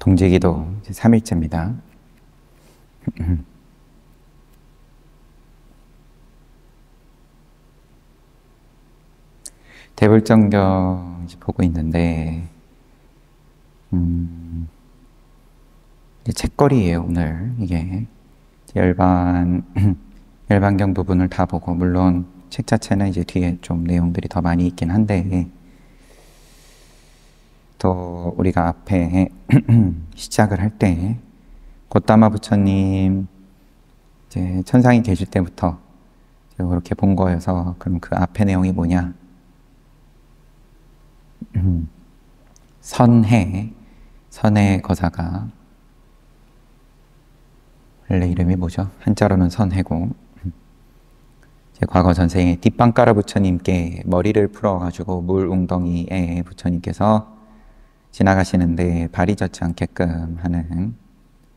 동지기도 3일째입니다. 대불정경 보고 있는데 이제 책거리예요. 오늘 이게 열반경 부분을 다 보고, 물론 책 자체는 이제 뒤에 좀 내용들이 더 많이 있긴 한데, 또 우리가 앞에 시작을 할 때 곧다마 부처님 이제 천상에 계실 때부터 그렇게 본 거여서, 그럼 그 앞에 내용이 뭐냐? 선해 거사가 원래 이름이 뭐죠? 한자로는 선해고, 이제 과거 전생에 뒷방가라 부처님께 머리를 풀어가지고 물 웅덩이에 부처님께서 지나가시는데 발이 젖지 않게끔 하는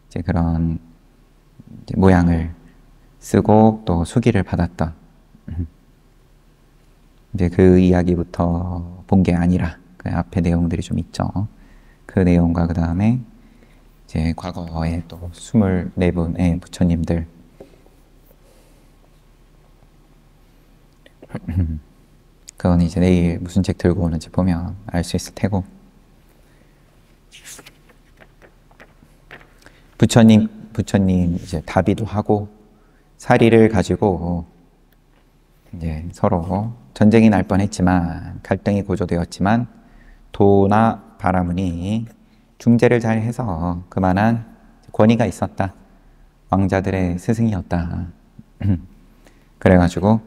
이제 그런 이제 모양을 쓰고 또 수기를 받았던, 이제 그 이야기부터 본 게 아니라 그 앞에 내용들이 좀 있죠. 그 내용과 그 다음에 이제 과거에 또 24분의 부처님들, 그건 이제 내일 무슨 책 들고 오는지 보면 알 수 있을 테고, 부처님 이제 다비도 하고 사리를 가지고 이제 서로 전쟁이 날 뻔했지만, 갈등이 고조되었지만 도나 바라문이 중재를 잘 해서 그만한 권위가 있었다. 왕자들의 스승이었다. 그래가지고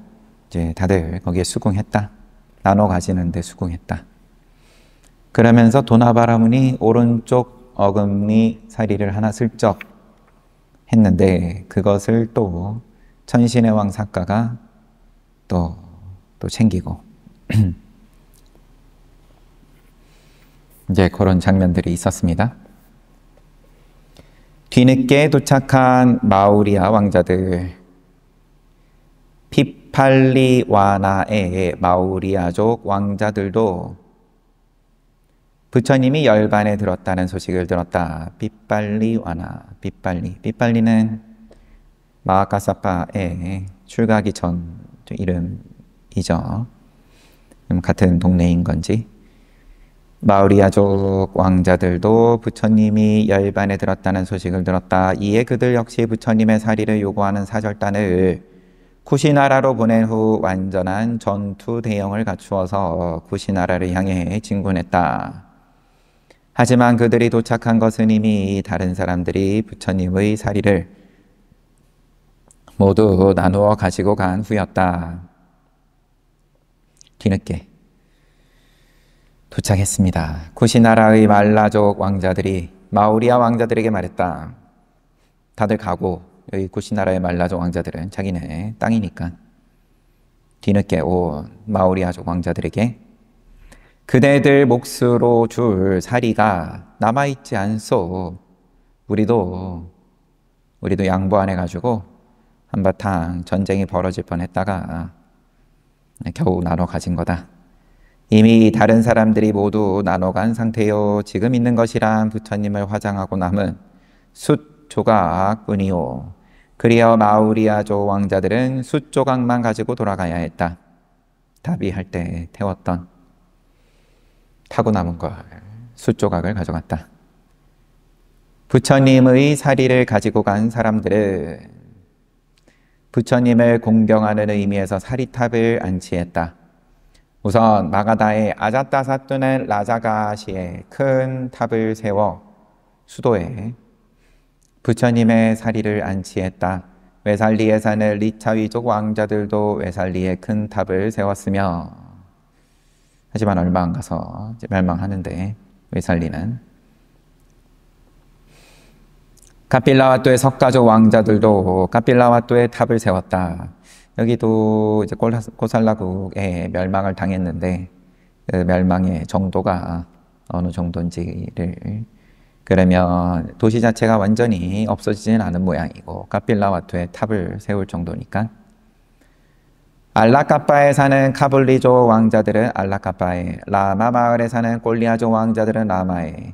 이제 다들 거기에 수긍했다. 나눠 가지는데 수긍했다. 그러면서 도나 바라문이 오른쪽 어금니 사리를 하나 슬쩍 했는데, 그것을 또 천신의 왕 사가가 또 챙기고 이제 그런 장면들이 있었습니다. 뒤늦게 도착한 마우리아 왕자들, 피팔리와나의 마우리아족 왕자들도 부처님이 열반에 들었다는 소식을 들었다. 삐빨리는 마하카사파의 출가하기 전 이름이죠. 같은 동네인 건지. 마우리아족 왕자들도 부처님이 열반에 들었다는 소식을 들었다. 이에 그들 역시 부처님의 사리를 요구하는 사절단을 쿠시나라로 보낸 후 완전한 전투 대형을 갖추어서 쿠시나라를 향해 진군했다. 하지만 그들이 도착한 것은 이미 다른 사람들이 부처님의 사리를 모두 나누어 가지고 간 후였다. 뒤늦게 도착했습니다. 쿠시나라의 말라족 왕자들이 마우리아 왕자들에게 말했다. 다들 가고, 여기 쿠시나라의 말라족 왕자들은 자기네 땅이니까 뒤늦게 온 마우리아족 왕자들에게 그대들 몫으로 줄 사리가 남아있지 않소. 우리도 양보 안 해가지고 한바탕 전쟁이 벌어질 뻔했다가 겨우 나눠 가진 거다. 이미 다른 사람들이 모두 나눠간 상태요. 지금 있는 것이란 부처님을 화장하고 남은 숫 조각뿐이요. 그리어 마우리아족 왕자들은 숫 조각만 가지고 돌아가야 했다. 다비할 때 태웠던 타고 남은 걸, 숫 조각을 가져갔다. 부처님의 사리를 가지고 간 사람들은 부처님을 공경하는 의미에서 사리탑을 안치했다. 우선 마가다의 아자타사뚜는 라자가시에 큰 탑을 세워 수도에 부처님의 사리를 안치했다. 웨살리에 사는 리차위족 왕자들도 웨살리에 큰 탑을 세웠으며, 하지만 얼마 안 가서 이제 멸망하는데, 웨살리는 카필라와토의 석가족 왕자들도 카필라와토의 탑을 세웠다. 여기도 이제 고살라국의 멸망을 당했는데, 그 멸망의 정도가 어느 정도인지를, 그러면 도시 자체가 완전히 없어지지는 않은 모양이고 카필라와토의 탑을 세울 정도니까, 알라카파에 사는 카불리족 왕자들은 알라카파에, 라마 마을에 사는 꼴리아족 왕자들은 라마에,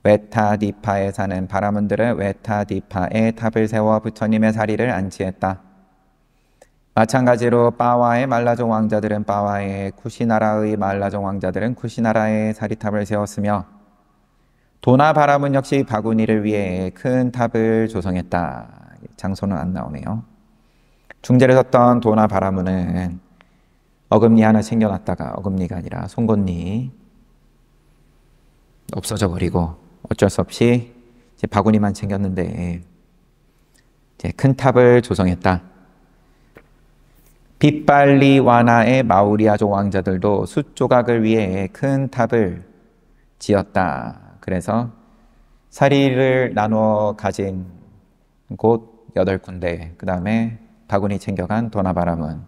웨타디파에 사는 바라문들은 웨타디파에 탑을 세워 부처님의 사리를 안치했다. 마찬가지로 빠와의 말라종 왕자들은 빠와에, 쿠시나라의 말라종 왕자들은 쿠시나라에 사리탑을 세웠으며 도나 바라문 역시 바구니를 위해 큰 탑을 조성했다. 장소는 안 나오네요. 중재를 섰던 도나 바라문은 어금니 하나 챙겨놨다가 어금니가 아니라 송곳니 없어져 버리고 어쩔 수 없이 이제 바구니만 챙겼는데 이제 큰 탑을 조성했다. 빗발리 와나의 마우리아족 왕자들도 숫 조각을 위해 큰 탑을 지었다. 그래서 사리를 나누어 가진 곳 8군데, 그 다음에 바구니 챙겨간 도나바라문,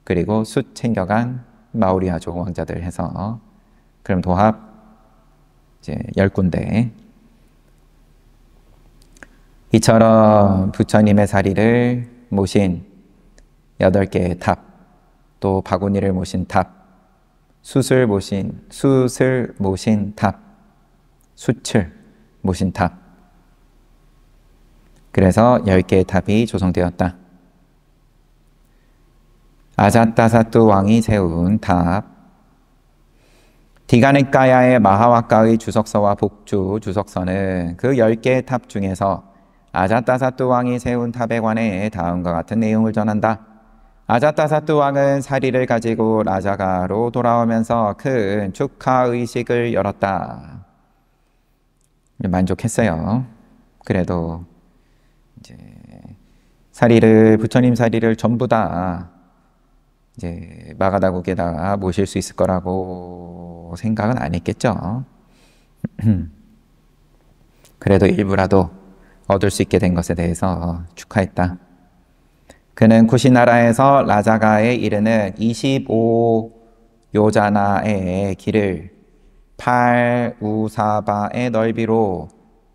그리고 숫 챙겨간 마우리아족 왕자들 해서 그럼 도합 이제 10군데. 이처럼 부처님의 사리를 모신 8개의 탑, 또 바구니를 모신 탑, 숫을 모신 탑, 숫을 모신 탑. 그래서 10개의 탑이 조성되었다. 아자타사뚜 왕이 세운 탑. 디가니까야의 마하와카의 주석서와 복주 주석서는 그 10개의 탑 중에서 아자타사뚜 왕이 세운 탑에 관해 다음과 같은 내용을 전한다. 아자타사뚜 왕은 사리를 가지고 라자가로 돌아오면서 큰 축하의식을 열었다. 만족했어요. 그래도 이제 부처님 사리를 전부 다 이제 마가다국에다가 모실 수 있을 거라고 생각은 안 했겠죠. 그래도 일부라도 얻을 수 있게 된 것에 대해서 축하했다. 그는 쿠시나라에서 라자가에 이르는 25요자나의 길을 8우사바의 넓이로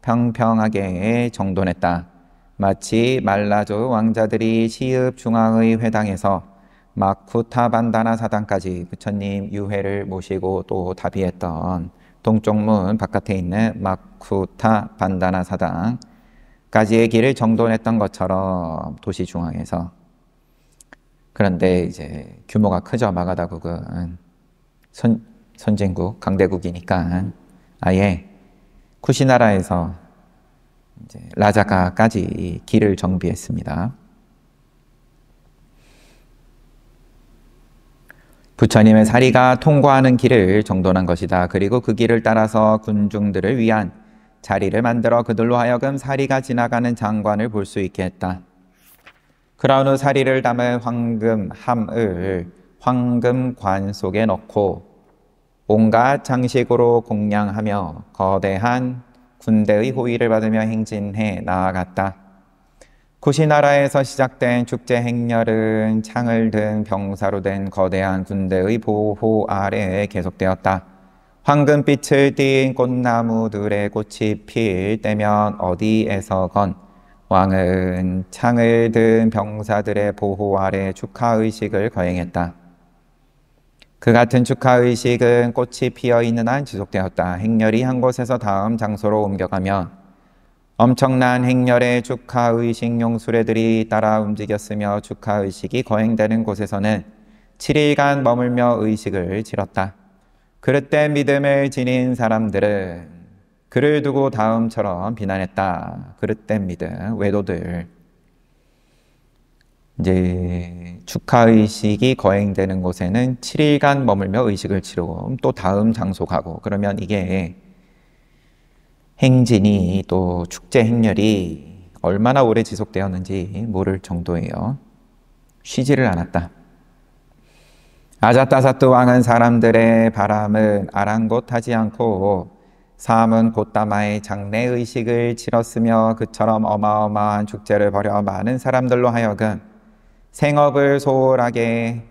평평하게 정돈했다. 마치 말라조 왕자들이 시읍 중앙의 회당에서 마쿠타반다나 사당까지 부처님 유해를 모시고 또 다비했던 동쪽 문 바깥에 있는 마쿠타반다나 사당까지의 길을 정돈했던 것처럼 도시 중앙에서. 그런데 이제 규모가 크죠. 마가다국은 선진국, 강대국이니까 아예 쿠시나라에서 이제 라자가까지 길을 정비했습니다. 부처님의 사리가 통과하는 길을 정돈한 것이다. 그리고 그 길을 따라서 군중들을 위한 자리를 만들어 그들로 하여금 사리가 지나가는 장관을 볼 수 있게 했다. 그러한 후 사리를 담은 황금함을 황금관 속에 넣고 온갖 장식으로 공양하며 거대한 군대의 호위를 받으며 행진해 나아갔다. 쿠시나라에서 시작된 축제 행렬은 창을 든 병사로 된 거대한 군대의 보호 아래에 계속되었다. 황금빛을 띤 꽃나무들의 꽃이 필 때면 어디에서건 왕은 창을 든 병사들의 보호 아래 축하의식을 거행했다. 그 같은 축하의식은 꽃이 피어있는 한 지속되었다. 행렬이 한 곳에서 다음 장소로 옮겨가면 엄청난 행렬의 축하의식용 수레들이 따라 움직였으며 축하의식이 거행되는 곳에서는 7일간 머물며 의식을 치렀다. 그릇된 믿음을 지닌 사람들은 그를 두고 다음처럼 비난했다. 그릇된 믿음, 외도들. 이제 축하의식이 거행되는 곳에는 7일간 머물며 의식을 치르고 또 다음 장소 가고, 그러면 이게 행진이 또 축제 행렬이 얼마나 오래 지속되었는지 모를 정도예요. 쉬지를 않았다. 아자타사뚜 왕은 사람들의 바람은 아랑곳하지 않고 사문 곧다마의 장례의식을 치렀으며 그처럼 어마어마한 축제를 벌여 많은 사람들로 하여금 생업을 소홀하게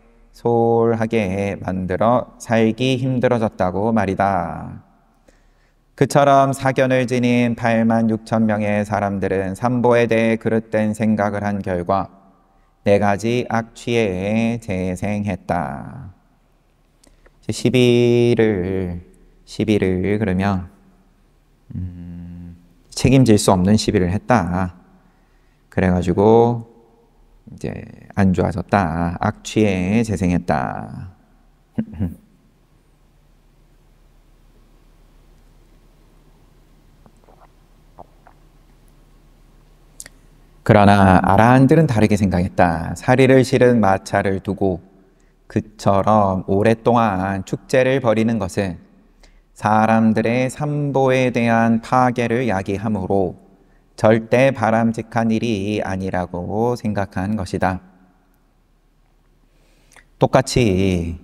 만들어 살기 힘들어졌다고 말이다. 그처럼 사견을 지닌 8만 6천 명의 사람들은 삼보에 대해 그릇된 생각을 한 결과 4가지 악취에 재생했다. 12를 그러면 책임질 수 없는 시비를 했다. 그래가지고 이제 안 좋아졌다. 악취에 재생했다. 그러나 아라한들은 다르게 생각했다. 사리를 실은 마차를 두고 그처럼 오랫동안 축제를 벌이는 것은 사람들의 삼보에 대한 파괴를 야기하므로 절대 바람직한 일이 아니라고 생각한 것이다. 똑같이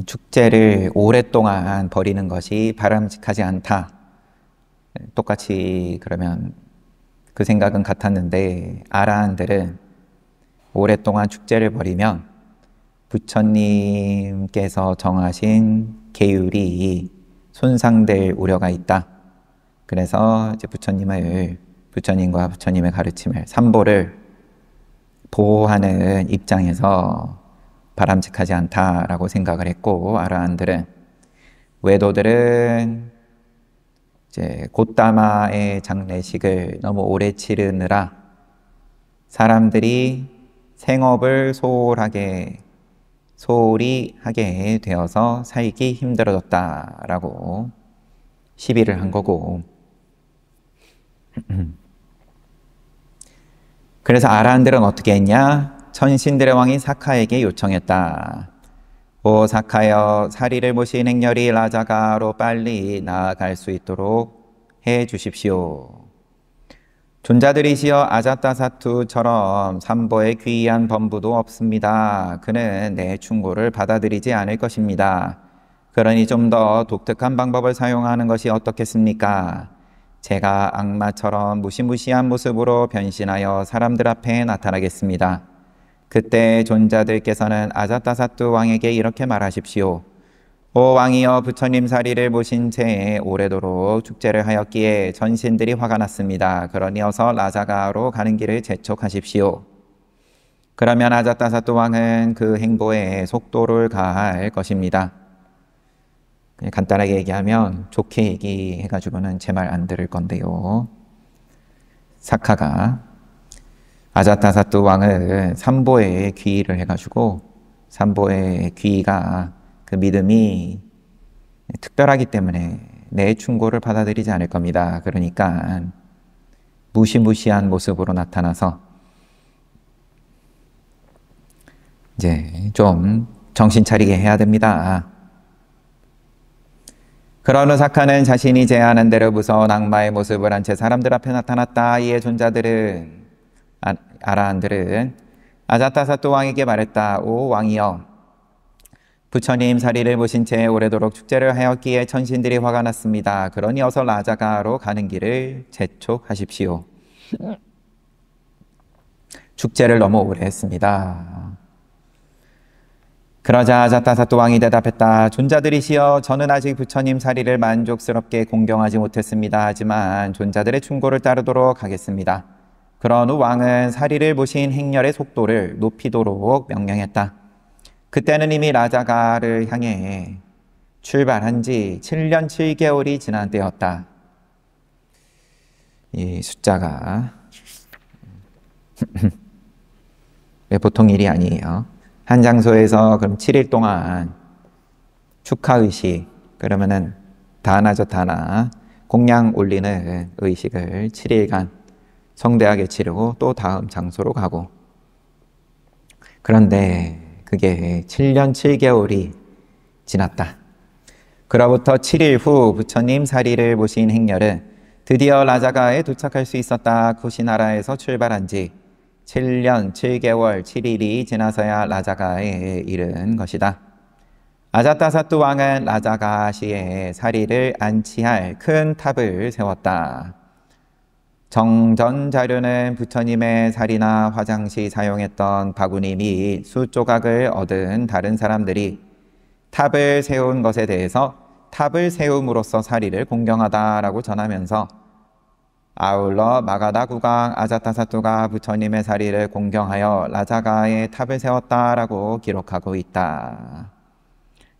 축제를 오랫동안 벌이는 것이 바람직하지 않다. 똑같이 그러면 그 생각은 같았는데 아라한들은 오랫동안 축제를 벌이면 부처님께서 정하신 계율이 손상될 우려가 있다. 그래서 이제 부처님과 부처님의 가르침을 삼보를 보호하는 입장에서 바람직하지 않다라고 생각을 했고, 아라한들은 외도들은 이제 곶다마의 장례식을 너무 오래 치르느라 사람들이 생업을 소홀히 하게 되어서 살기 힘들어졌다라고 시비를 한 거고, 그래서 아라한들은 어떻게 했냐? 천신들의 왕이 사카에게 요청했다. 오 사카여, 사리를 모신 행렬이 라자가로 빨리 나아갈 수 있도록 해 주십시오. 존자들이시여, 아자타사투처럼 삼보에 귀한 범부도 없습니다. 그는 내 충고를 받아들이지 않을 것입니다. 그러니 좀 더 독특한 방법을 사용하는 것이 어떻겠습니까? 제가 악마처럼 무시무시한 모습으로 변신하여 사람들 앞에 나타나겠습니다. 그때 존자들께서는 아자타사투 왕에게 이렇게 말하십시오. 오 왕이여, 부처님 사리를 모신 채 오래도록 축제를 하였기에 전신들이 화가 났습니다. 그러니 어서 라자가로 가는 길을 재촉하십시오. 그러면 아자타사투 왕은 그 행보에 속도를 가할 것입니다. 그냥 간단하게 얘기하면, 좋게 얘기해가지고는 제 말 안 들을 건데요. 사카가 아자타사투 왕은 삼보에 귀의를 해가지고, 삼보의 귀의가 그 믿음이 특별하기 때문에 내 충고를 받아들이지 않을 겁니다. 그러니까 무시무시한 모습으로 나타나서 이제 좀 정신 차리게 해야 됩니다. 그러는 사카는 자신이 제안한 대로 무서운 악마의 모습을 한 채 사람들 앞에 나타났다. 이에 존자들은, 아라한들은 아자타사투 왕에게 말했다. 오 왕이여, 부처님 사리를 모신 채 오래도록 축제를 하였기에 천신들이 화가 났습니다. 그러니 어서 라자가로 가는 길을 재촉하십시오. 축제를 너무 오래 했습니다. 그러자 아자타사투 왕이 대답했다. 존자들이시여, 저는 아직 부처님 사리를 만족스럽게 공경하지 못했습니다. 하지만 존자들의 충고를 따르도록 하겠습니다. 그런 후 왕은 사리를 모신 행렬의 속도를 높이도록 명령했다. 그때는 이미 라자가를 향해 출발한 지 7년 7개월이 지난 때였다. 이 숫자가 보통 일이 아니에요. 한 장소에서 그럼 7일 동안 축하의식, 그러면은 다나죠, 다나. 공양 올리는 의식을 7일간 성대하게 치르고 또 다음 장소로 가고. 그런데 그게 7년 7개월이 지났다. 그로부터 7일 후 부처님 사리를 모신 행렬은 드디어 라자가에 도착할 수 있었다. 쿠시나라에서 출발한 지 7년 7개월 7일이 지나서야 라자가에 이른 것이다. 아자타사투 왕은 라자가시에 사리를 안치할 큰 탑을 세웠다. 정전 자료는 부처님의 사리나 화장 시 사용했던 바구니 및 숯조각을 얻은 다른 사람들이 탑을 세운 것에 대해서 탑을 세움으로써 사리를 공경하다라고 전하면서, 아울러 마가다 국왕 아자타사투가 부처님의 사리를 공경하여 라자가에 탑을 세웠다라고 기록하고 있다.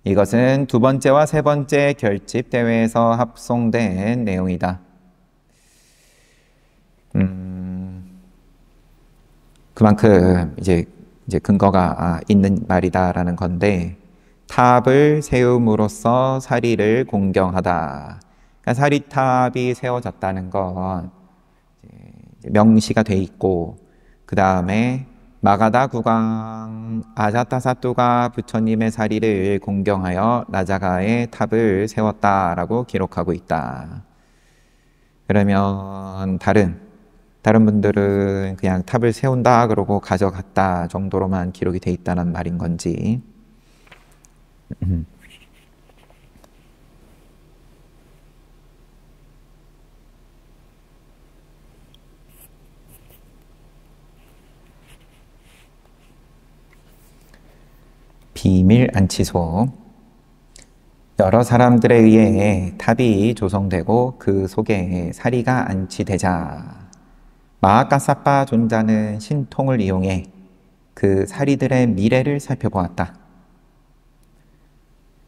이것은 두 번째와 세 번째 결집 대회에서 합송된 내용이다. 그만큼 이제 근거가 있는 말이다라는 건데, 탑을 세움으로써 사리를 공경하다. 그러니까 사리탑이 세워졌다는 건 명시가 돼 있고, 그 다음에 마가다 국왕 아자타사뚜가 부처님의 사리를 공경하여 라자가의 탑을 세웠다라고 기록하고 있다. 그러면 다른 분들은 그냥 탑을 세운다 그러고 가져갔다 정도로만 기록이 돼 있다는 말인 건지. 비밀 안치소. 여러 사람들에 의해 탑이 조성되고 그 속에 사리가 안치되자 마하카사파 존자는 신통을 이용해 그 사리들의 미래를 살펴보았다.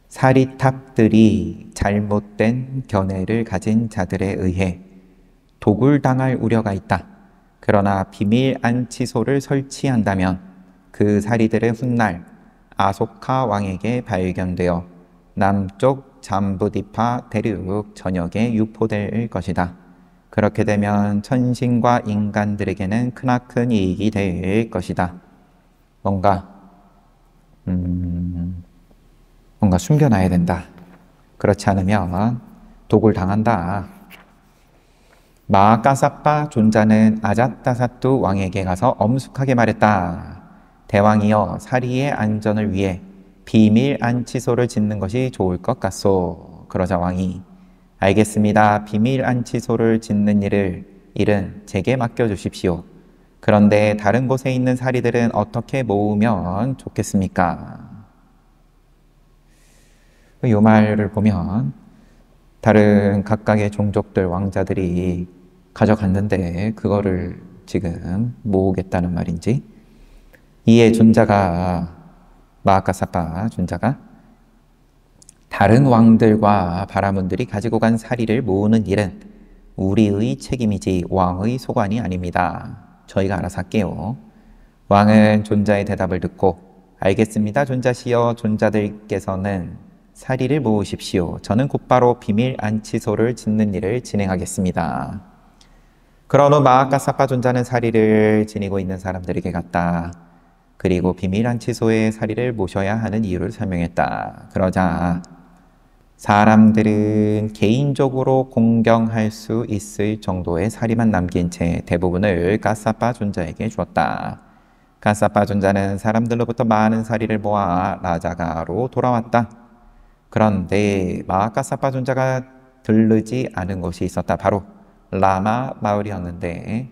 사리탑들이 잘못된 견해를 가진 자들에 의해 도굴당할 우려가 있다. 그러나 비밀 안치소를 설치한다면 그 사리들의 훗날 아소카 왕에게 발견되어 남쪽 잠부디파 대륙 전역에 유포될 것이다. 그렇게 되면 천신과 인간들에게는 크나큰 이익이 될 것이다. 뭔가 숨겨놔야 된다. 그렇지 않으면 도굴당한다. 마하카사파 존자는 아자타사뚜 왕에게 가서 엄숙하게 말했다. 대왕이여, 사리의 안전을 위해 비밀 안치소를 짓는 것이 좋을 것 같소. 그러자 왕이 알겠습니다. 비밀 안치소를 짓는 일은 제게 맡겨주십시오. 그런데 다른 곳에 있는 사리들은 어떻게 모으면 좋겠습니까? 이 말을 보면 다른 각각의 종족들, 왕자들이 가져갔는데 그거를 지금 모으겠다는 말인지, 이에 마하카사파 존자가 다른 왕들과 바라문들이 가지고 간 사리를 모으는 일은 우리의 책임이지 왕의 소관이 아닙니다. 저희가 알아서 할게요. 왕은 존자의 대답을 듣고 알겠습니다. 존자시여, 존자들께서는 사리를 모으십시오. 저는 곧바로 비밀 안치소를 짓는 일을 진행하겠습니다. 그런 후 마하카사파 존자는 사리를 지니고 있는 사람들에게 갔다. 그리고 비밀 안치소에 사리를 모셔야 하는 이유를 설명했다. 그러자 사람들은 개인적으로 공경할 수 있을 정도의 사리만 남긴 채 대부분을 가사파 존자에게 주었다. 가사파 존자는 사람들로부터 많은 사리를 모아 라자가로 돌아왔다. 그런데 마하카사파 존자가 들르지 않은 곳이 있었다. 바로 라마 마을이었는데,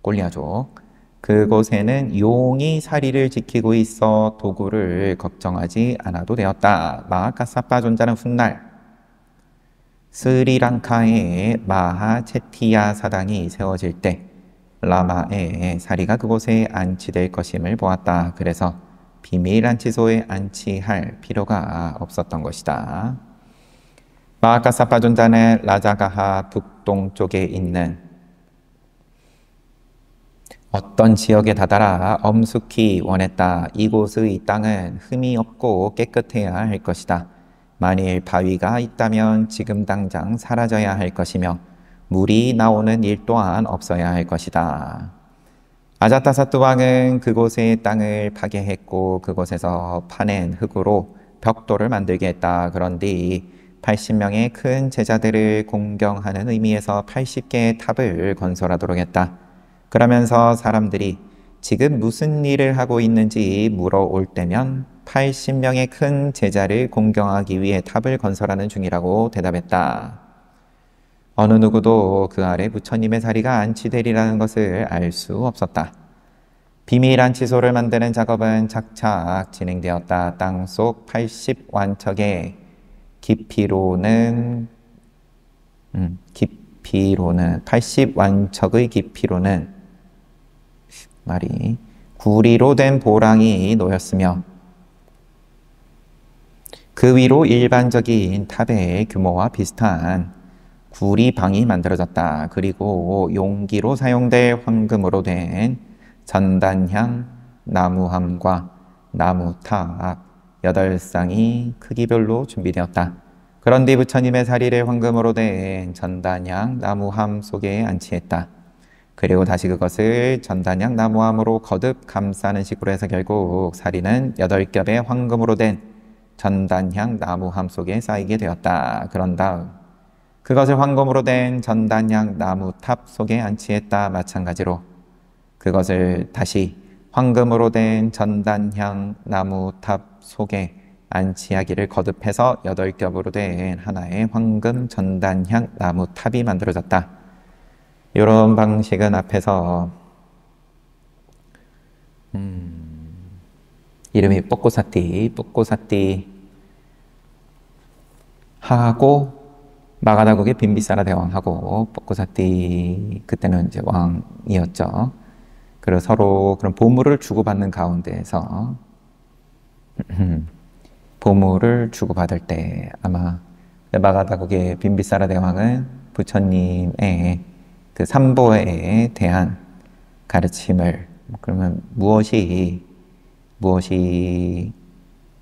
꼴리아족, 그곳에는 용이 사리를 지키고 있어 도구를 걱정하지 않아도 되었다. 마하카사파 존자는 훗날 스리랑카의 마하체티야 사당이 세워질 때 라마의 사리가 그곳에 안치될 것임을 보았다. 그래서 비밀 안치소에 안치할 필요가 없었던 것이다. 마하카사파 존자는 라자가하 북동쪽에 있는 어떤 지역에 다다라 엄숙히 원했다. 이곳의 땅은 흠이 없고 깨끗해야 할 것이다. 만일 바위가 있다면 지금 당장 사라져야 할 것이며 물이 나오는 일 또한 없어야 할 것이다. 아자타사뚜 왕은 그곳의 땅을 파괴했고 그곳에서 파낸 흙으로 벽돌을 만들게 했다. 그런데 80명의 큰 제자들을 공경하는 의미에서 80개의 탑을 건설하도록 했다. 그러면서 사람들이 지금 무슨 일을 하고 있는지 물어올 때면 80명의 큰 제자를 공경하기 위해 탑을 건설하는 중이라고 대답했다. 어느 누구도 그 아래 부처님의 사리가 안치되리라는 것을 알 수 없었다. 비밀 안치소를 만드는 작업은 착착 진행되었다. 땅속 80완척의 깊이로는 80완척의 깊이로는 구리로 된 보랑이 놓였으며 그 위로 일반적인 탑의 규모와 비슷한 구리방이 만들어졌다. 그리고 용기로 사용될 황금으로 된 전단향 나무함과 나무탑 8쌍이 크기별로 준비되었다. 그런 뒤 부처님의 사리를 황금으로 된 전단향 나무함 속에 안치했다. 그리고 다시 그것을 전단향 나무함으로 거듭 감싸는 식으로 해서 결국 사리는 8겹의 황금으로 된 전단향 나무함 속에 쌓이게 되었다. 그런 다음 그것을 황금으로 된 전단향 나무탑 속에 안치했다. 마찬가지로 그것을 다시 황금으로 된 전단향 나무탑 속에 안치하기를 거듭해서 8겹으로 된 하나의 황금 전단향 나무탑이 만들어졌다. 이런 방식은 앞에서 이름이 뽀꼬사띠 하고 마가다국의 빈비사라 대왕하고 뽀꼬사띠 그때는 이제 왕이었죠. 그리고 서로 그런 보물을 주고받는 가운데에서 보물을 주고받을 때 아마 마가다국의 빈비사라 대왕은 부처님의 그 삼보에 대한 가르침을 그러면 무엇이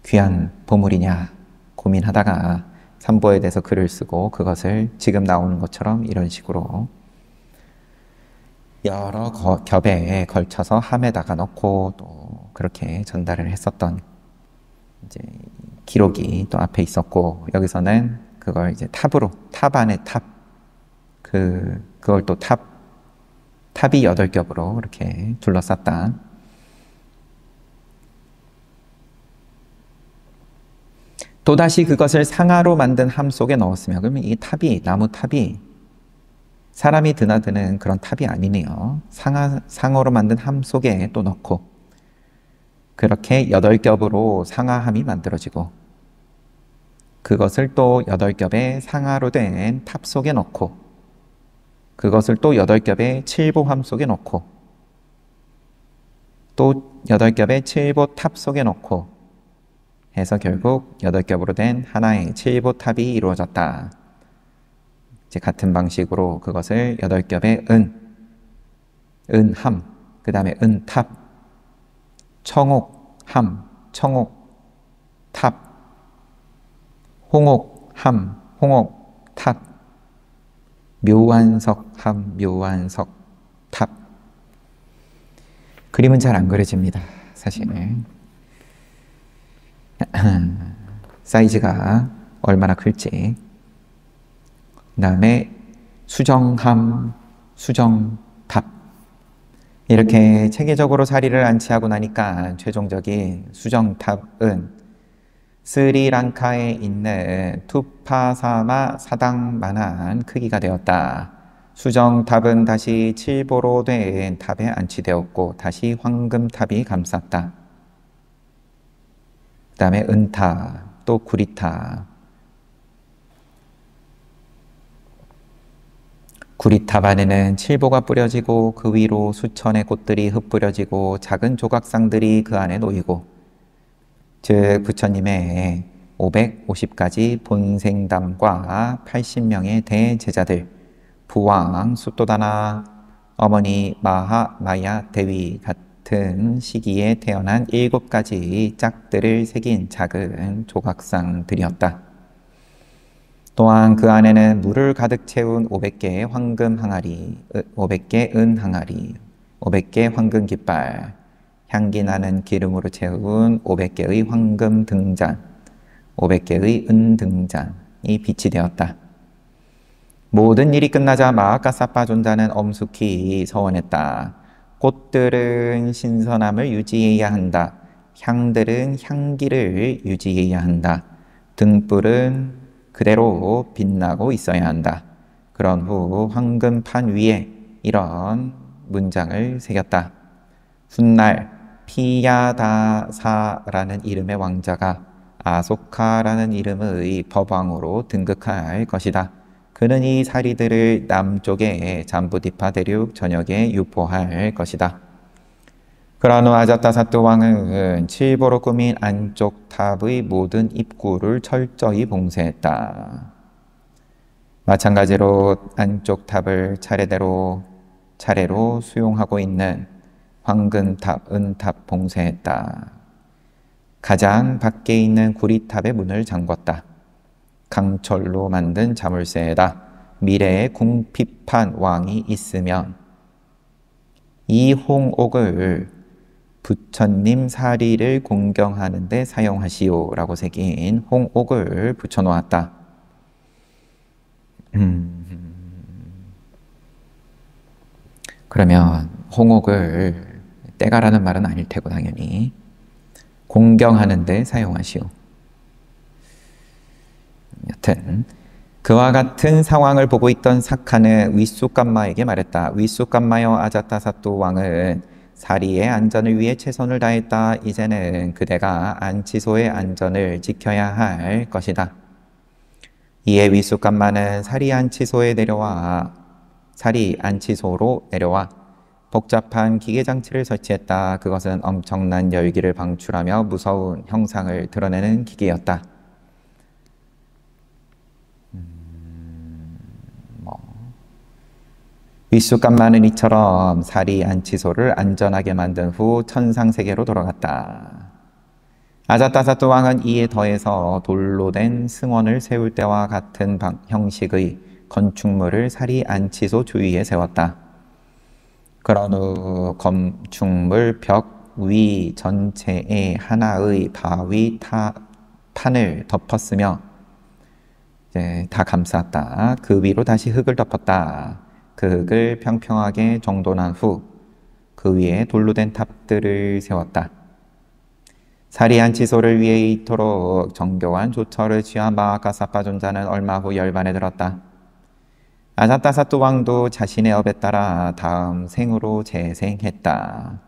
귀한 보물이냐 고민하다가 삼보에 대해서 글을 쓰고 그것을 지금 나오는 것처럼 이런 식으로 여러 겹에 걸쳐서 함에다가 넣고 또 그렇게 전달을 했었던 이제 기록이 또 앞에 있었고, 여기서는 그걸 이제 탑으로, 탑 안에 탑, 그걸 또 탑이 8겹으로 이렇게 둘러쌌다. 또다시 그것을 상아로 만든 함 속에 넣었으면, 그러면 이 탑이, 나무 탑이 사람이 드나드는 그런 탑이 아니네요. 상어로 만든 함 속에 또 넣고, 그렇게 8겹으로 상아함이 만들어지고, 그것을 또 8겹의 상아로 된 탑 속에 넣고, 그것을 또 8겹의 칠보함 속에 넣고, 또 8겹의 칠보 탑 속에 넣고 해서 결국 8겹으로 된 하나의 칠보 탑이 이루어졌다. 이제 같은 방식으로 그것을 8겹의 은함, 그 다음에 은탑, 청옥함, 청옥탑, 홍옥함, 홍옥탑, 묘완석함, 묘완석탑. 그림은 잘 안 그려집니다, 사실. 사이즈가 얼마나 클지. 그 다음에 수정함, 수정탑. 이렇게 체계적으로 사리를 안치하고 나니까 최종적인 수정탑은 스리랑카에 있는 투파사마 사당만한 크기가 되었다. 수정탑은 다시 칠보로 된 탑에 안치되었고 다시 황금탑이 감쌌다. 그 다음에 은탑, 또 구리탑. 구리탑 안에는 칠보가 뿌려지고 그 위로 수천의 꽃들이 흩뿌려지고 작은 조각상들이 그 안에 놓이고, 즉 부처님의 550가지 본생담과 80명의 대제자들, 부왕 숫도다나, 어머니 마하마야 대위 같은 시기에 태어난 7가지 짝들을 새긴 작은 조각상들이었다. 또한 그 안에는 물을 가득 채운 500개의 황금 항아리, 500개 은 항아리, 500개 황금 깃발, 향기 나는 기름으로 채운 500개의 황금 등잔, 500개의 은 등잔이 빛이 되었다. 모든 일이 끝나자 마하카사파 존자는 엄숙히 서원했다. 꽃들은 신선함을 유지해야 한다. 향들은 향기를 유지해야 한다. 등불은 그대로 빛나고 있어야 한다. 그런 후 황금판 위에 이런 문장을 새겼다. 훗날 피야다사라는 이름의 왕자가 아소카라는 이름의 법왕으로 등극할 것이다. 그는 이 사리들을 남쪽의 잠부디파 대륙 전역에 유포할 것이다. 그러한 후 아자타사뚜 왕은 칠보로 꾸민 안쪽 탑의 모든 입구를 철저히 봉쇄했다. 마찬가지로 안쪽 탑을 차례로 수용하고 있는 황금탑, 은탑 봉쇄했다. 가장 밖에 있는 구리탑의 문을 잠궜다. 강철로 만든 자물쇠에다 미래의 궁핍한 왕이 있으면 이 홍옥을 부처님 사리를 공경하는 데 사용하시오 라고 새긴 홍옥을 붙여놓았다. 그러면 홍옥을 떼가라는 말은 아닐 테고 당연히 공경하는 데 사용하시오. 여튼 그와 같은 상황을 보고 있던 사카는 윗수감마에게 말했다. 윗수감마여, 아자타사뚜 왕은 사리의 안전을 위해 최선을 다했다. 이제는 그대가 안치소의 안전을 지켜야 할 것이다. 이에 윗수감마는 사리 안치소로 내려와 복잡한 기계장치를 설치했다. 그것은 엄청난 열기를 방출하며 무서운 형상을 드러내는 기계였다. 윗수감마는 이처럼 사리 안치소를 안전하게 만든 후 천상세계로 돌아갔다. 아자타사뚜 왕은 이에 더해서 돌로 된 승원을 세울 때와 같은 형식의 건축물을 사리 안치소 주위에 세웠다. 그런 후 건축물 벽 위 전체에 하나의 바위 판을 덮었으며 이제 다 감쌌다. 그 위로 다시 흙을 덮었다. 그 흙을 평평하게 정돈한 후 그 위에 돌로 된 탑들을 세웠다. 사리 안치소를 위해 이토록 정교한 조처를 취한 마하카사파 존자는 얼마 후 열반에 들었다. 아자타사뚜 왕도 자신의 업에 따라 다음 생으로 재생했다.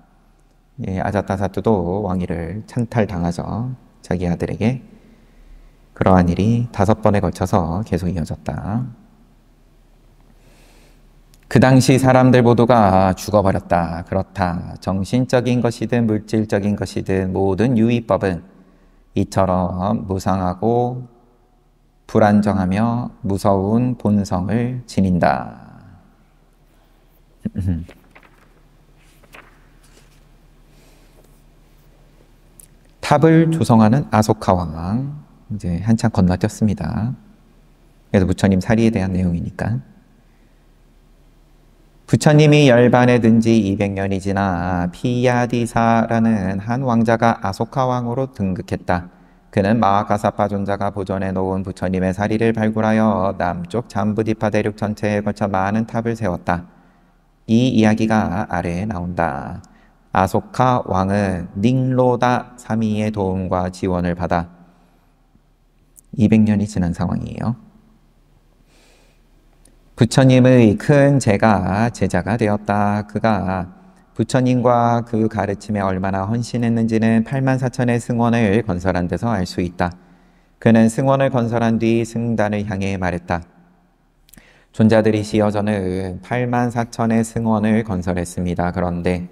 아자타사뚜도 왕위를 찬탈당하죠. 자기 아들에게. 그러한 일이 5번에 걸쳐서 계속 이어졌다. 그 당시 사람들 모두가 죽어버렸다. 그렇다. 정신적인 것이든 물질적인 것이든 모든 유의법은 이처럼 무상하고 불안정하며 무서운 본성을 지닌다. 탑을 조성하는 아소카 왕, 이제 한참 건너뛰었습니다. 그래서 부처님 사리에 대한 내용이니까. 부처님이 열반에 든 지 200년이 지나 피야디사라는 한 왕자가 아소카 왕으로 등극했다. 그는 마하카사파 존자가 보존해 놓은 부처님의 사리를 발굴하여 남쪽 잠부디파 대륙 전체에 걸쳐 많은 탑을 세웠다. 이 이야기가 아래에 나온다. 아소카 왕은 닝로다 사미의 도움과 지원을 받아 200년이 지난 상황이에요. 부처님의 큰 제자가 되었다. 그가 부처님과 그 가르침에 얼마나 헌신했는지는 84,000의 승원을 건설한 데서 알 수 있다. 그는 승원을 건설한 뒤 승단을 향해 말했다. 존자들이시여, 저는 84,000의 승원을 건설했습니다. 그런데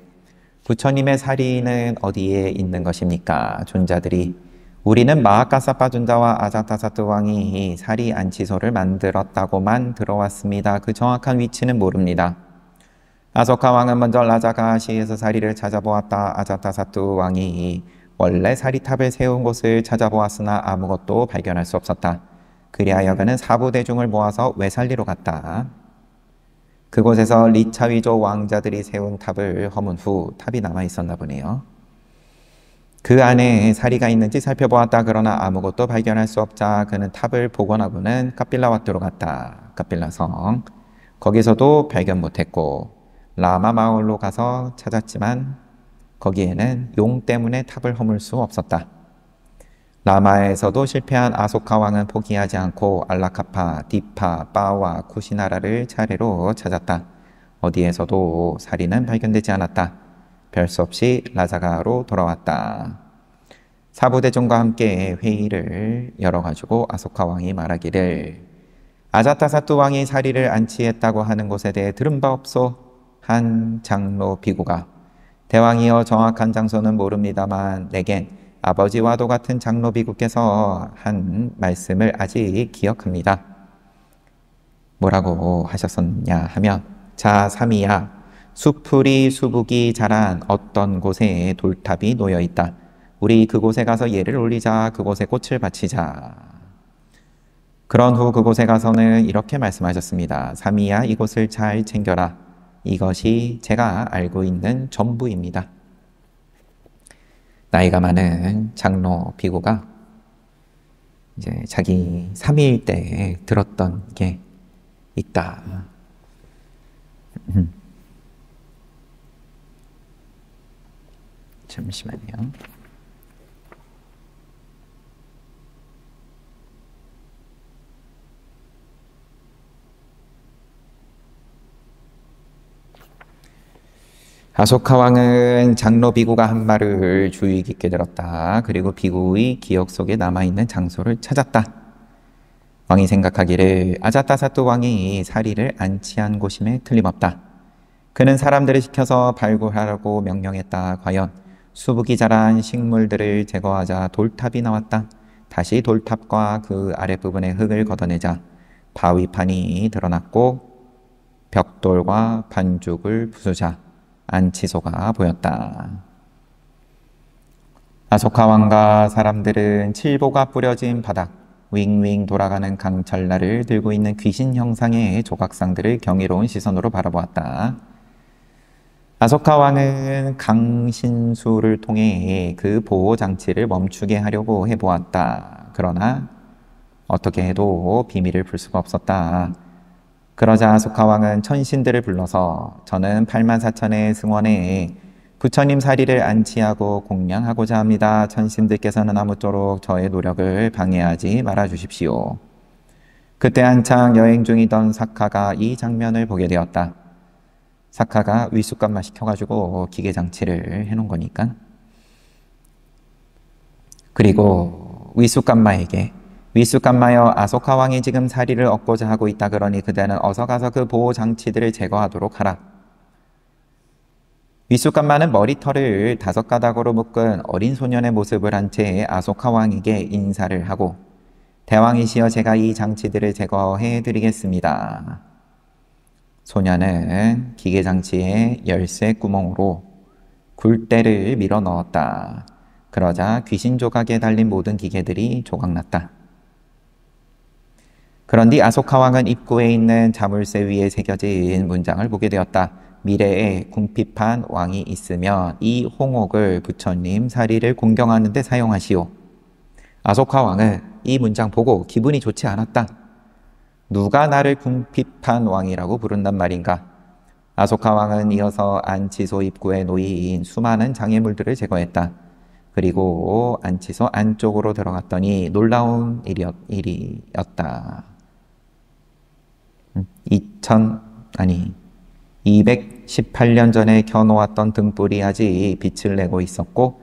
부처님의 사리는 어디에 있는 것입니까? 존자들이 우리는 마하카사파 존자와 아자타사뚜 왕이 사리 안치소를 만들었다고만 들어왔습니다. 그 정확한 위치는 모릅니다. 아소카 왕은 먼저 라자가시에서 사리를 찾아보았다. 아자타사뚜 왕이 원래 사리탑을 세운 곳을 찾아보았으나 아무것도 발견할 수 없었다. 그리하여 그는 사부대중을 모아서 외살리로 갔다. 그곳에서 리차위조 왕자들이 세운 탑을 허문 후 탑이 남아있었나 보네요. 그 안에 사리가 있는지 살펴보았다. 그러나 아무것도 발견할 수 없자 그는 탑을 복원하고는 카필라와트로 갔다. 카필라성. 거기서도 발견 못했고 라마 마을로 가서 찾았지만 거기에는 용 때문에 탑을 허물 수 없었다. 라마에서도 실패한 아소카 왕은 포기하지 않고 알라카파, 디파, 바와 쿠시나라를 차례로 찾았다. 어디에서도 사리는 발견되지 않았다. 별 수 없이 라자가로 돌아왔다. 사부대중과 함께 회의를 열어가지고 아소카 왕이 말하기를 아자타사뚜 왕이 사리를 안치했다고 하는 곳에 대해 들은 바 없소? 한 장로 비구가 대왕이여 정확한 장소는 모릅니다만 내겐 아버지와도 같은 장로 비구께서 한 말씀을 아직 기억합니다. 뭐라고 하셨었냐 하면 자 삼이야 수풀이 수북이 자란 어떤 곳에 돌탑이 놓여 있다. 우리 그곳에 가서 예를 올리자. 그곳에 꽃을 바치자. 그런 후 그곳에 가서는 이렇게 말씀하셨습니다. 삼이야 이곳을 잘 챙겨라. 이것이 제가 알고 있는 전부입니다. 나이가 많은 장로 비구가 이제 자기 3일 때 들었던 게 있다. 잠시만요. 아소카 왕은 장로 비구가 한 말을 주의 깊게 들었다. 그리고 비구의 기억 속에 남아있는 장소를 찾았다. 왕이 생각하기를 아자타사투 왕이 사리를 안치한 곳임에 틀림없다. 그는 사람들을 시켜서 발굴하라고 명령했다. 과연 수북이 자란 식물들을 제거하자 돌탑이 나왔다. 다시 돌탑과 그 아랫부분의 흙을 걷어내자 바위판이 드러났고 벽돌과 반죽을 부수자 안치소가 보였다. 아소카 왕과 사람들은 칠보가 뿌려진 바닥, 윙윙 돌아가는 강철날을 들고 있는 귀신 형상의 조각상들을 경이로운 시선으로 바라보았다. 아소카 왕은 강신수를 통해 그 보호장치를 멈추게 하려고 해보았다. 그러나 어떻게 해도 비밀을 풀 수가 없었다. 그러자 아소카 왕은 천신들을 불러서 저는 84,000의 승원에 부처님 사리를 안치하고 공양하고자 합니다. 천신들께서는 아무쪼록 저의 노력을 방해하지 말아 주십시오. 그때 한창 여행 중이던 사카가 이 장면을 보게 되었다. 사카가 위숫감마 시켜가지고 기계장치를 해놓은 거니까. 그리고 위숫감마에게 위숫감마여 아소카 왕이 지금 사리를 얻고자 하고 있다. 그러니 그대는 어서 가서 그 보호장치들을 제거하도록 하라. 위숫감마는 머리털을 5가닥으로 묶은 어린 소년의 모습을 한 채 아소카 왕에게 인사를 하고 대왕이시여 제가 이 장치들을 제거해 드리겠습니다. 소년은 기계장치의 열쇠 구멍으로 굴대를 밀어 넣었다. 그러자 귀신 조각에 달린 모든 기계들이 조각났다. 그런 뒤 아소카 왕은 입구에 있는 자물쇠 위에 새겨진 문장을 보게 되었다. 미래에 궁핍한 왕이 있으면 이 홍옥을 부처님 사리를 공경하는 데 사용하시오. 아소카 왕은 이 문장 보고 기분이 좋지 않았다. 누가 나를 궁핍한 왕이라고 부른단 말인가? 아소카 왕은 이어서 안치소 입구에 놓인 수많은 장애물들을 제거했다. 그리고 안치소 안쪽으로 들어갔더니 놀라운 일이었다. 218년 전에 켜놓았던 등불이 아직 빛을 내고 있었고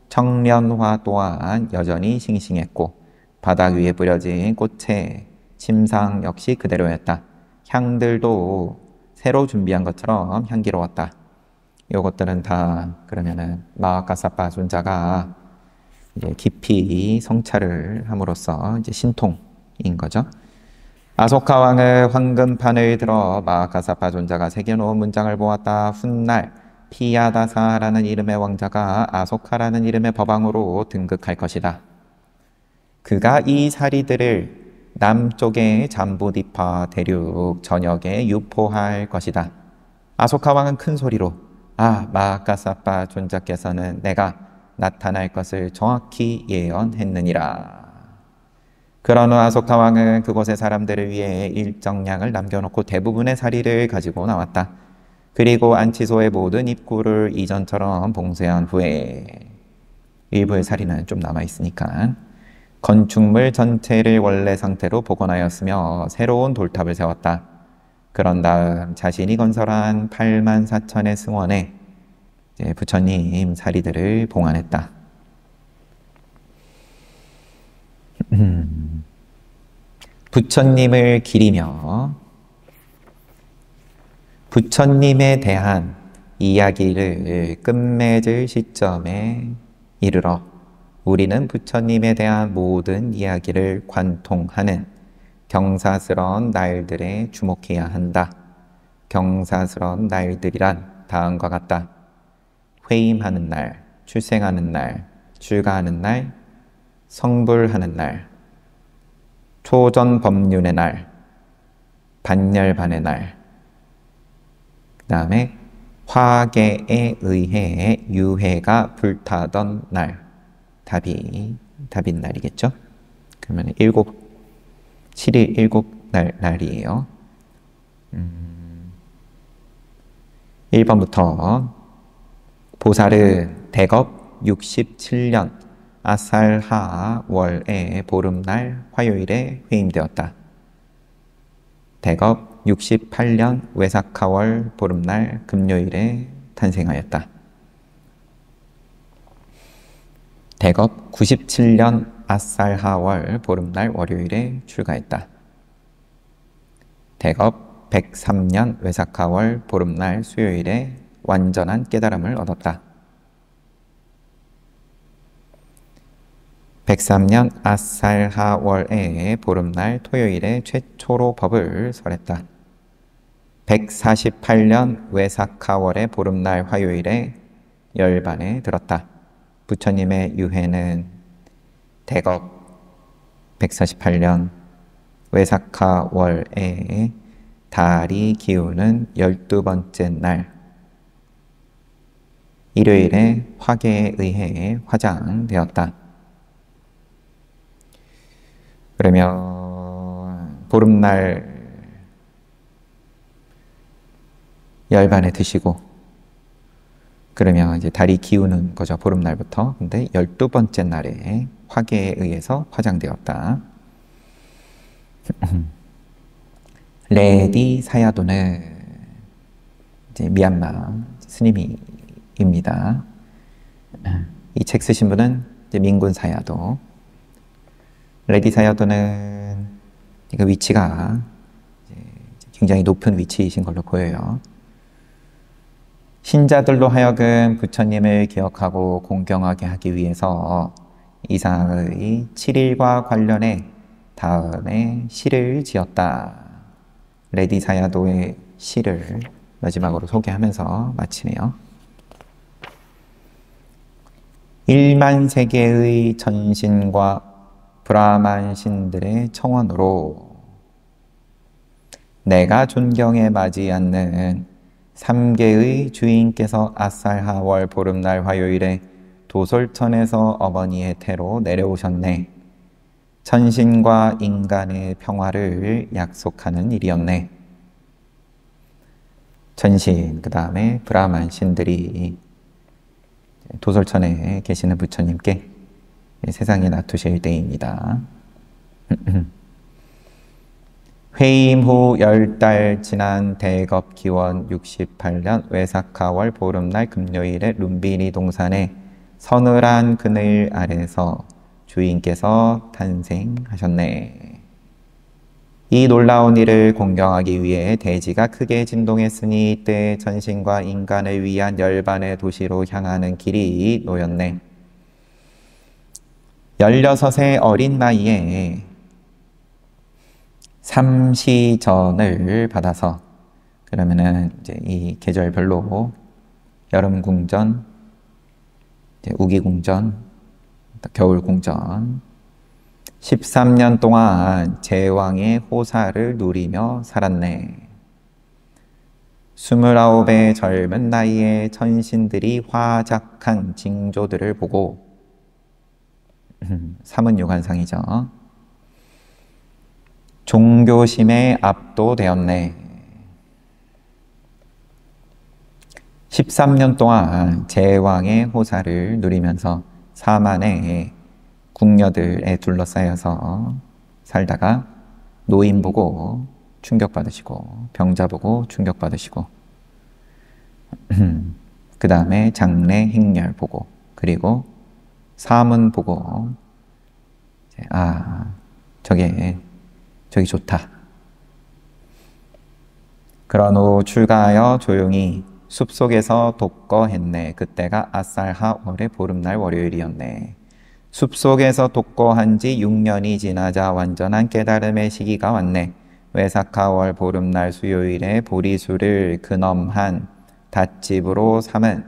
청련화 또한 여전히 싱싱했고 바닥 위에 뿌려진 꽃의 침상 역시 그대로였다. 향들도 새로 준비한 것처럼 향기로웠다. 요것들은 다 그러면은 마하카사파 존자가 이제 깊이 성찰을 함으로써 이제 신통인 거죠. 아소카 왕의 황금판을 들어 마하카사파 존자가 새겨놓은 문장을 보았다. 훗날 피야다사라는 이름의 왕자가 아소카라는 이름의 법왕으로 등극할 것이다. 그가 이 사리들을 남쪽의 잠부디파 대륙 전역에 유포할 것이다. 아소카 왕은 큰 소리로 마하카사파 존자께서는 내가 나타날 것을 정확히 예언했느니라. 그런 후 아소카 왕은 그곳의 사람들을 위해 일정량을 남겨놓고 대부분의 사리를 가지고 나왔다. 그리고 안치소의 모든 입구를 이전처럼 봉쇄한 후에 일부의 사리는 좀 남아있으니까 건축물 전체를 원래 상태로 복원하였으며 새로운 돌탑을 세웠다. 그런 다음 자신이 건설한 84,000의 승원에 부처님 사리들을 봉안했다. 부처님을 기리며 부처님에 대한 이야기를 끝맺을 시점에 이르러 우리는 부처님에 대한 모든 이야기를 관통하는 경사스러운 날들에 주목해야 한다. 경사스러운 날들이란 다음과 같다. 회임하는 날, 출생하는 날, 출가하는 날, 성불하는 날, 초전법륜의 날, 반열반의 날, 그 다음에 화계에 의해 유해가 불타던 날, 답인 날이겠죠? 그러면 7일 7날이에요. 1번부터 보살은 대겁 67년 아살하 월의 보름날 화요일에 회임되었다. 대겁 68년 외사카월 보름날 금요일에 탄생하였다. 대겁 97년 아살하월 보름날 월요일에 출가했다. 대겁 103년 외사카월 보름날 수요일에 완전한 깨달음을 얻었다. 103년 아살하월의 보름날 토요일에 최초로 법을 설했다. 148년 외사카월의 보름날 화요일에 열반에 들었다. 부처님의 유해는 대겁 148년 외사카월에 달이 기우는 12번째 날 일요일에 화계에 의해 화장되었다. 그러면 보름날 열반에 드시고 그러면 이제 달이 기우는 거죠. 보름날부터. 근데 12번째 날에 화계에 의해서 화장되었다. 레디 사야도는 이제 미얀마 스님입니다. 이 책 쓰신 분은 이제 민군 사야도. 레디 사야도는 그 위치가 굉장히 높은 위치이신 걸로 보여요. 신자들로 하여금 부처님을 기억하고 공경하게 하기 위해서 이상의 7일과 관련해 다음에 시를 지었다. 레디 사야도의 시를 마지막으로 소개하면서 마치네요. 1만 세계의 천신과 브라만 신들의 청원으로 내가 존경에 맞지 않는 3계의 주인께서 아살하월 보름날 화요일에 도솔천에서 어머니의 태로 내려오셨네. 천신과 인간의 평화를 약속하는 일이었네. 천신, 그 다음에 브라만 신들이 도솔천에 계시는 부처님께 세상에 놔두실 때입니다. 회임 후 10달 지난 대겁 기원 68년 외사카월 보름날 금요일에 룸비니 동산에 서늘한 그늘 아래서 주인께서 탄생하셨네. 이 놀라운 일을 공경하기 위해 대지가 크게 진동했으니 이때 천신과 인간을 위한 열반의 도시로 향하는 길이 놓였네. 16의 어린 나이에 삼시전을 받아서 그러면은 이제 이 계절별로 여름 궁전, 우기 궁전, 겨울 궁전 13년 동안 제왕의 호사를 누리며 살았네. 29의 젊은 나이에 천신들이 화작한 징조들을 보고 사문유관상이죠. 종교심에 압도되었네. 13년 동안 제왕의 호사를 누리면서 사만의 궁녀들에 둘러싸여서 살다가 노인 보고 충격받으시고 병자 보고 충격받으시고 그 다음에 장래 행렬 보고 그리고 사문 보고 저기 좋다. 그런 후 출가하여 조용히 숲속에서 독거했네. 그때가 아살하 월의 보름날 월요일이었네. 숲속에서 독거한 지 6년이 지나자 완전한 깨달음의 시기가 왔네. 외사카월 보름날 수요일에 보리수를 근엄한 닷집으로 삼은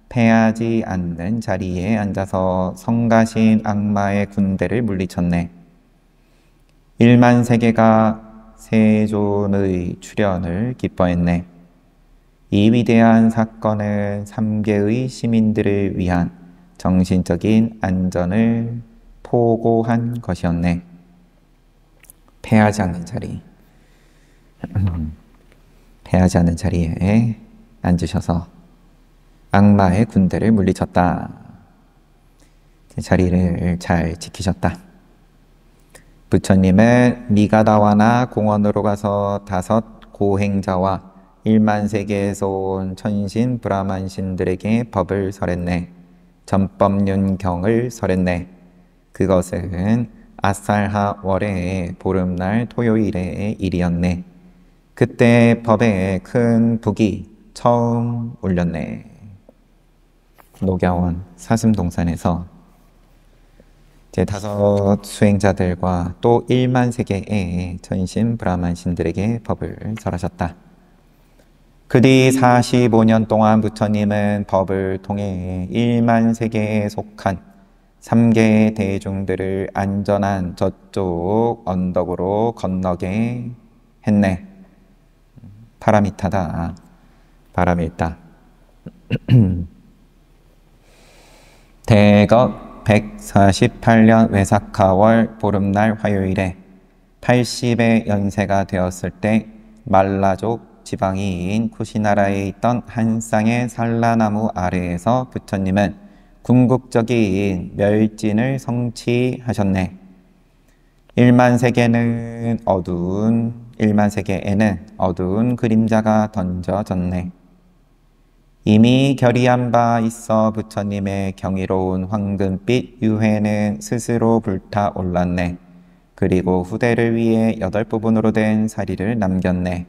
패하지 않는 자리에 앉아서 성가신 악마의 군대를 물리쳤네. 1만 세계가 세존의 출현을 기뻐했네. 이 위대한 사건은 3개의 시민들을 위한 정신적인 안전을 포고한 것이었네. 패하지 않는 자리. 패하지 않는 자리에 앉으셔서 악마의 군대를 물리쳤다. 자리를 잘 지키셨다. 부처님은 미가다와나 공원으로 가서 5 고행자와 1만 세계에서 온 천신 브라만신들에게 법을 설했네. 전법륜경을 설했네. 그것은 아살하 월의 보름날 토요일의 일이었네. 그때 법에 큰 북이 처음 울렸네. 녹야원 사슴동산에서 이제 5 수행자들과 또 1만 세계의 천신 브라만신들에게 법을 설하셨다. 그뒤 45년 동안 부처님은 법을 통해 1만 세계에 속한 3개의 대중들을 안전한 저쪽 언덕으로 건너게 했네. 파라미타다. 바람일다. 대거 148년 외사카월 보름날 화요일에 80의 연세가 되었을 때 말라족 지방인 쿠시나라에 있던 한 쌍의 산라나무 아래에서 부처님은 궁극적인 멸진을 성취하셨네. 1만 세계에는 어두운 그림자가 던져졌네. 이미 결의한 바 있어 부처님의 경이로운 황금빛 유회는 스스로 불타올랐네. 그리고 후대를 위해 8부분으로 된 사리를 남겼네.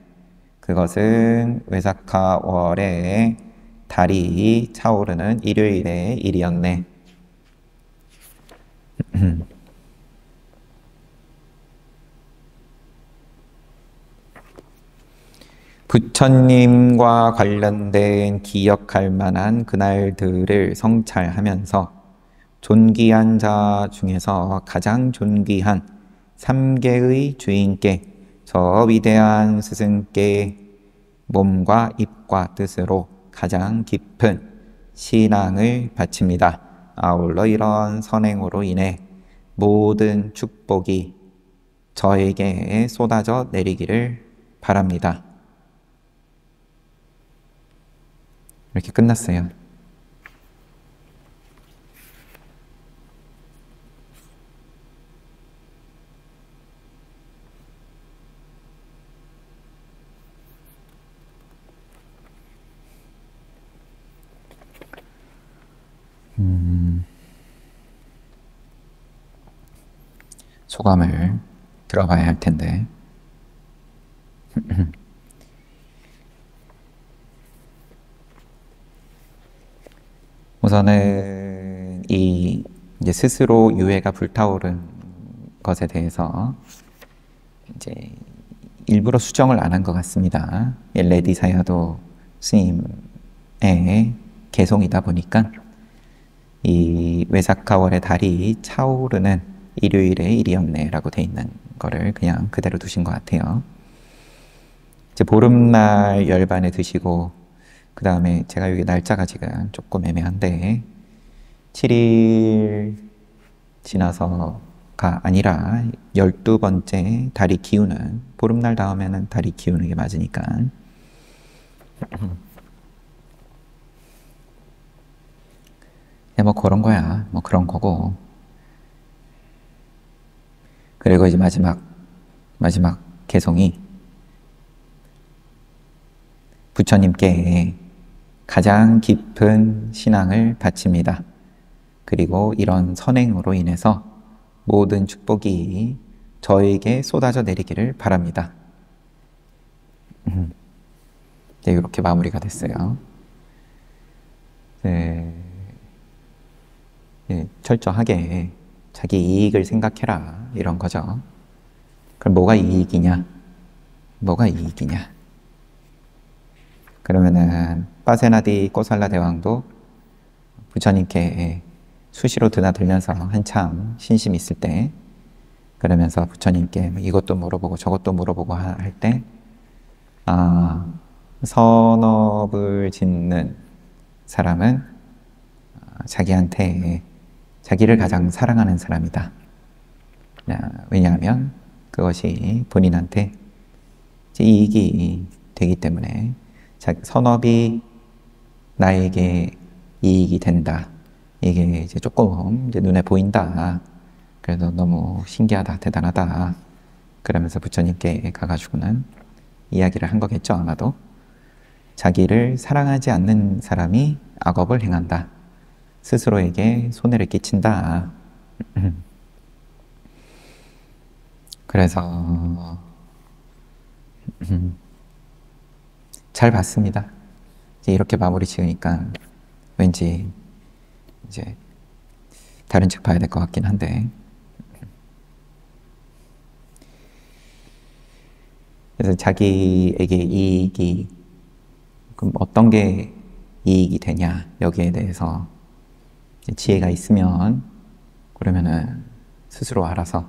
그것은 외사카월에 달이 차오르는 일요일의 일이었네. 부처님과 관련된 기억할 만한 그날들을 성찰하면서 존귀한 자 중에서 가장 존귀한 3계의 주인께 저 위대한 스승께 몸과 입과 뜻으로 가장 깊은 신앙을 바칩니다. 아울러 이런 선행으로 인해 모든 축복이 저에게 쏟아져 내리기를 바랍니다. 이렇게 끝났어요. 소감을 들어봐야 할 텐데. 우선은 이제 스스로 유해가 불타오른 것에 대해서 이제 일부러 수정을 안 한 것 같습니다. 레디 사야도 스님의 개송이다 보니까 이 외사카월의 달이 차오르는 일요일의 일이었네 라고 돼 있는 거를 그냥 그대로 두신 것 같아요. 이제 보름날 열반에 드시고 그 다음에 제가 여기 날짜가 지금 조금 애매한데 7일 지나서가 아니라 12번째 달이 기우는 보름날 다음에는 달이 기우는 게 맞으니까 뭐 그런 거야. 뭐 그런 거고. 그리고 이제 마지막 개송이 부처님께 가장 깊은 신앙을 바칩니다. 그리고 이런 선행으로 인해서 모든 축복이 저에게 쏟아져 내리기를 바랍니다. 네, 이렇게 마무리가 됐어요. 철저하게 자기 이익을 생각해라 이런 거죠. 그럼 뭐가 이익이냐? 뭐가 이익이냐? 그러면은 빠세나디 꼬살라 대왕도 부처님께 수시로 드나들면서 한참 신심이 있을 때, 그러면서 부처님께 이것도 물어보고 저것도 물어보고 할 때, 선업을 짓는 사람은 자기한테 자기를 가장 사랑하는 사람이다. 왜냐하면 그것이 본인한테 이익이 되기 때문에, 선업이 나에게 이익이 된다. 이게 이제 조금 이제 눈에 보인다. 그래서 너무 신기하다, 대단하다. 그러면서 부처님께 가가지고는 이야기를 한 거겠죠, 아마도. 자기를 사랑하지 않는 사람이 악업을 행한다. 스스로에게 손해를 끼친다. 그래서 잘 봤습니다. 이제 이렇게 마무리 지으니까 왠지 이제 다른 책 봐야 될 것 같긴 한데, 그래서 자기에게 이익이, 그럼 어떤 게 이익이 되냐, 여기에 대해서 지혜가 있으면 그러면은 스스로 알아서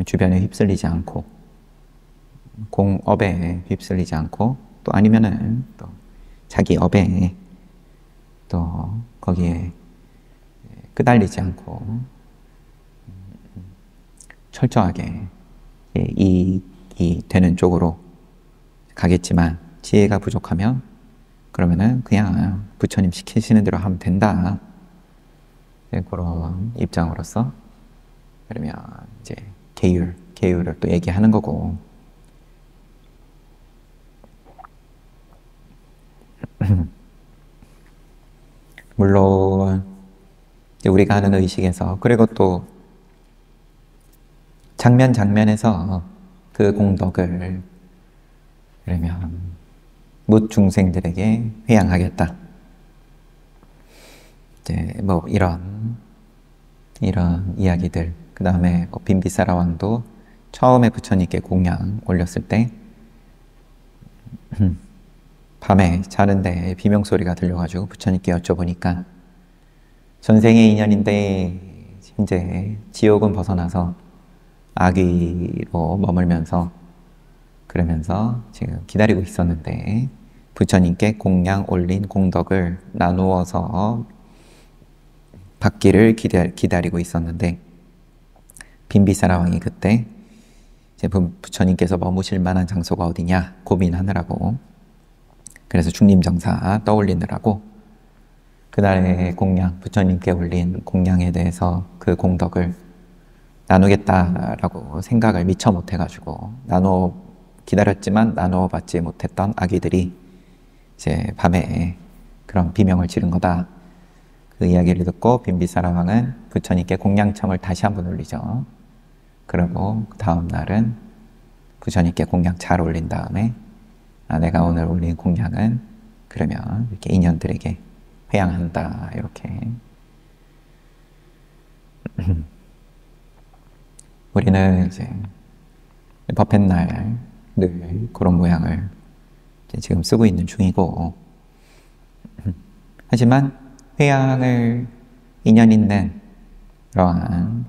주변에 휩쓸리지 않고, 공업에 휩쓸리지 않고, 또 아니면은 또 자기 업에 또 거기에 끄달리지 않고 철저하게 이익이 되는 쪽으로 가겠지만, 지혜가 부족하면 그러면은 그냥 부처님 시키시는 대로 하면 된다. 그런 입장으로서 그러면 이제 계율을 또 얘기하는 거고. 물론 우리가 하는 의식에서, 그리고 또 장면에서 그 공덕을 그러면 뭇 중생들에게 회양하겠다. 이제 뭐 이런 이야기들. 그 다음에 빈비사라 왕도 처음에 부처님께 공양 올렸을 때 밤에 자는데 비명소리가 들려가지고 부처님께 여쭤보니까, 전생의 인연인데 이제 지옥은 벗어나서 아귀로 머물면서 그러면서 지금 기다리고 있었는데, 부처님께 공양 올린 공덕을 나누어서 받기를 기다리고 있었는데, 빈비사라 왕이 그때 이제 부처님께서 머무실 만한 장소가 어디냐 고민하느라고, 그래서 중림정사 떠올리느라고 그날의 공양, 부처님께 올린 공양에 대해서 그 공덕을 나누겠다라고 생각을 미처 못해가지고 기다렸지만 나누어 받지 못했던 아기들이 이제 밤에 그런 비명을 지른 거다. 그 이야기를 듣고 빈비사라 왕은 부처님께 공양청을 다시 한번 올리죠. 그리고 그 다음 날은 부처님께 공양 잘 올린 다음에, 내가 오늘 올린 공양은 그러면 이렇게 인연들에게 회양한다. 이렇게. 우리는 이제 법회날 늘 그런 모양을 지금 쓰고 있는 중이고, 하지만 회양을 인연 있는 그러한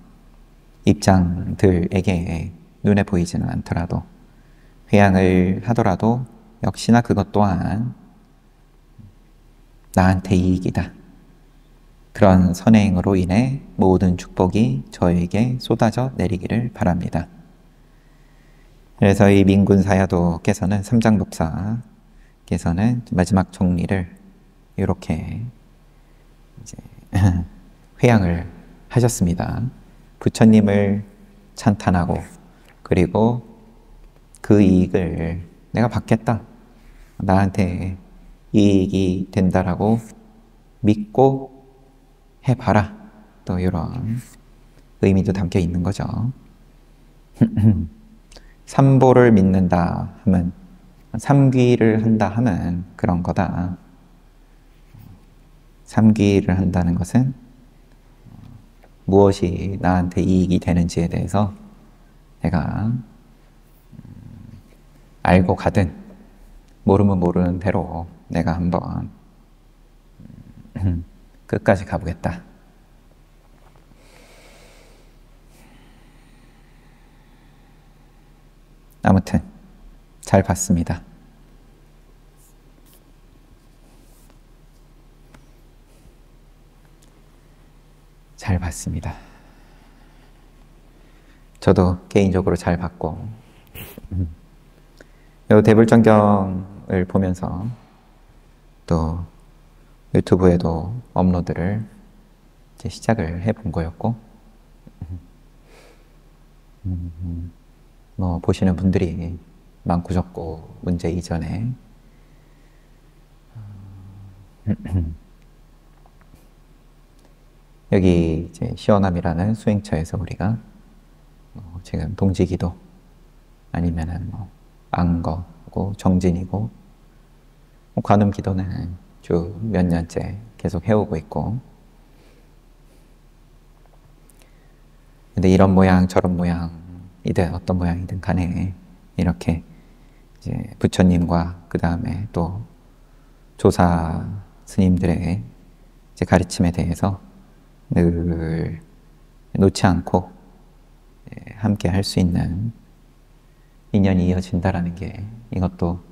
입장들에게 눈에 보이지는 않더라도, 회양을 하더라도 역시나 그것 또한 나한테 이익이다. 그런 선행으로 인해 모든 축복이 저에게 쏟아져 내리기를 바랍니다. 그래서 이 민군사야도께서는, 삼장독사께서는 마지막 정리를 이렇게 이제 회양을 하셨습니다. 부처님을 찬탄하고, 그리고 그 이익을 내가 받겠다, 나한테 이익이 된다라고 믿고 해봐라. 또 이런 의미도 담겨 있는 거죠. 삼보를 믿는다 하면, 삼귀를 한다 하면 그런 거다. 삼기를 한다는 것은 무엇이 나한테 이익이 되는지에 대해서 내가 알고 가든 모르면 모르는 대로 내가 한번 끝까지 가보겠다. 아무튼 잘 봤습니다. 잘 봤습니다. 저도 개인적으로 잘 봤고 이 대불전경을 보면서 또 유튜브에도 업로드를 이제 시작을 해본 거였고 뭐 보시는 분들이 많고 적고 문제 이전에 여기 이제 시원함이라는 수행처에서 우리가 지금 동지기도 아니면은 뭐 안거고 정진이고 관음기도는 쭉 몇 년째 계속 해오고 있고, 근데 이런 모양 저런 모양이든 어떤 모양이든 간에 이렇게 이제 부처님과 그 다음에 또 조사 스님들의 이제 가르침에 대해서 늘 놓지 않고 함께 할 수 있는 인연이 이어진다라는 게 이것도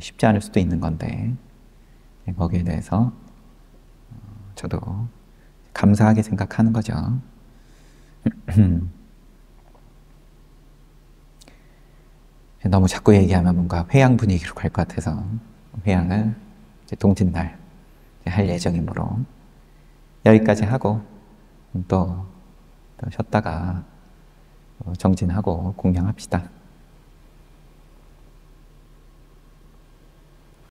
쉽지 않을 수도 있는 건데, 거기에 대해서 저도 감사하게 생각하는 거죠. 너무 자꾸 얘기하면 뭔가 회양 분위기로 갈 것 같아서 회양은 이제 동짓날 할 예정이므로 여기까지 하고 또 쉬었다가 정진하고 공양합시다.